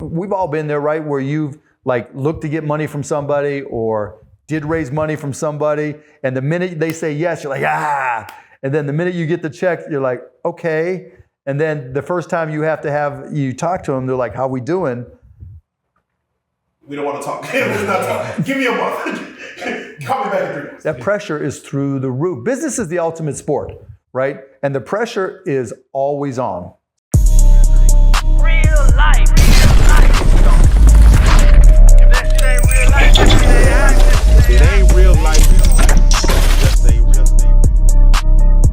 we've all been there, right? Where you've like looked to get money from somebody or did raise money from somebody. And the minute they say yes, you're like, ah. And then the minute you get the check, you're like, okay. And then the first time you talk to them, they're like, how we doing? We don't want to talk. Let's not talk. Give me a month. Call me back in 3 months. That pressure is through the roof. Business is the ultimate sport, right? And the pressure is always on. Real life. If that shit ain't real life, it ain't real life. Just a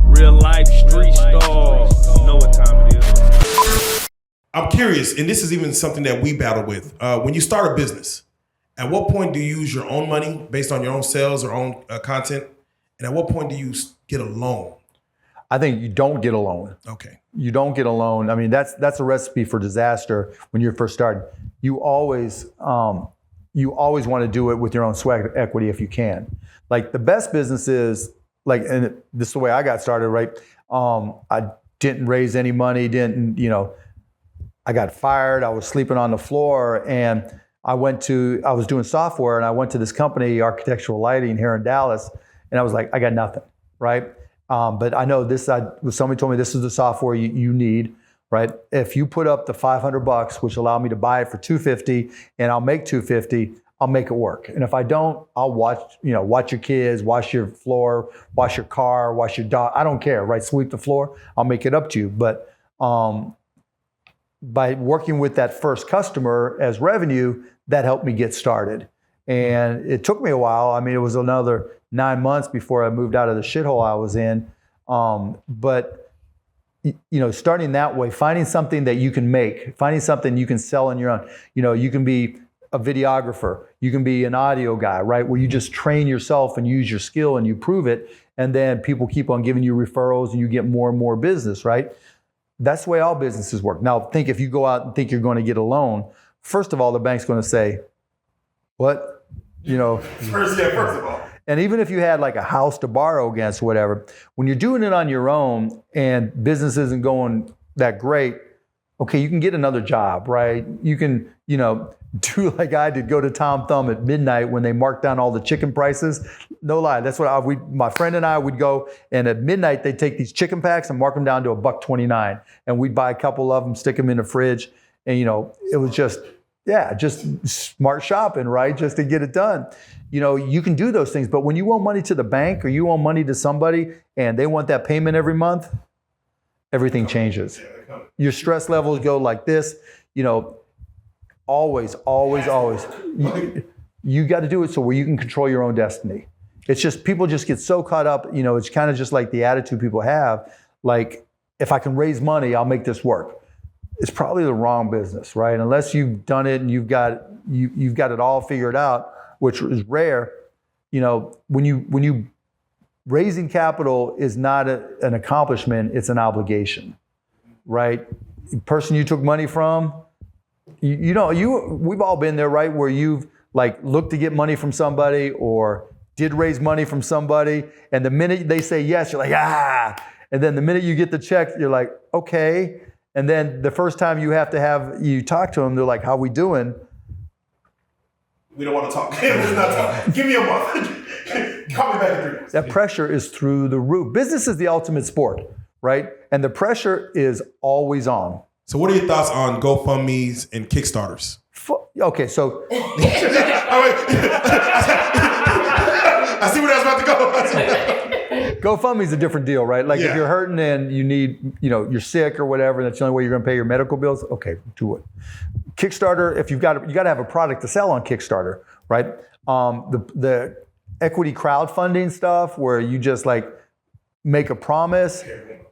real life street stars. You know what time it is. I'm curious, and this is even something that we battle with. When you start a business, at what point do you use your own money based on your own sales or own content? And at what point do you get a loan? I think you don't get a loan. Okay. You don't get a loan. I mean, that's a recipe for disaster when you're first starting. You always want to do it with your own sweat equity if you can. Like the best businesses, like, and this is the way I got started, right? I didn't raise any money, I got fired. I was sleeping on the floor, and I was doing software, and I went to this company, Architectural Lighting here in Dallas, and I was like, I got nothing, right? But I know somebody told me this is the software you need, right? If you put up the $500, which allowed me to buy it for $250, and I'll make $250, I'll make it work. And if I don't, I'll watch your kids, wash your floor, wash your car, wash your dog. I don't care, right? Sweep the floor. I'll make it up to you. But by working with that first customer as revenue, that helped me get started. And it took me a while. I mean, it was another 9 months before I moved out of the shithole I was in. But starting that way, finding something that you can make, finding something you can sell on your own. You can be a videographer, you can be an audio guy, right? Where you just train yourself and use your skill and you prove it. And then people keep on giving you referrals and you get more and more business, right? That's the way all businesses work. Now, if you go out and think you're going to get a loan, first of all, the bank's going to say, what? First of all. And even if you had like a house to borrow against, whatever, when you're doing it on your own and business isn't going that great, okay, you can get another job, right? You can, do like I did, go to Tom Thumb at midnight when they marked down all the chicken prices. No lie, that's what my friend and I would go, and at midnight they'd take these chicken packs and mark them down to $1.29, and we'd buy a couple of them, stick them in the fridge, and it was just smart shopping, right? Just to get it done. You can do those things, but when you owe money to the bank or you owe money to somebody and they want that payment every month, everything changes. Your stress levels go like this, always. You got to do it so where you can control your own destiny. It's just, people just get so caught up, it's kind of just like the attitude people have, like, if I can raise money, I'll make this work. It's probably the wrong business, right? Unless you've done it and you've got it all figured out, which is rare. When you raising capital is not an accomplishment, it's an obligation, right? The person you took money from, we've all been there, right? Where you've like looked to get money from somebody or did raise money from somebody, and the minute they say yes, you're like, ah. And then the minute you get the check, you're like, okay. And then the first time you talk to them, they're like, how we doing? We don't want to talk. Let's not talk. Give me a month. Call me back in 3 months. That pressure is through the roof. Business is the ultimate sport, right? And the pressure is always on. So what are your thoughts on GoFundMes and Kickstarters? Okay, so... I see where that's about to go. GoFundMe is a different deal, right? Like if you're hurting and you need, you're sick or whatever, and that's the only way you're going to pay your medical bills, okay, do it. Kickstarter, if you got to have a product to sell on Kickstarter, right? The equity crowdfunding stuff where you just like make a promise,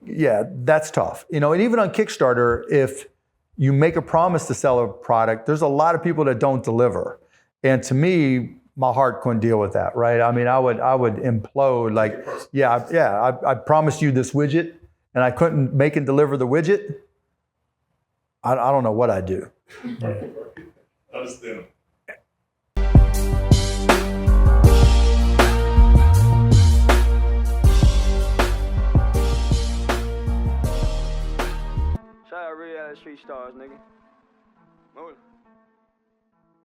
that's tough. And even on Kickstarter, if you make a promise to sell a product, there's a lot of people that don't deliver. And to me, my heart couldn't deal with that, right? I mean, I would implode. Like, I promised you this widget, and I couldn't make and deliver the widget. I don't know what I'd do. Understand. Shout out Reallyfe Street Stars, nigga. Move it.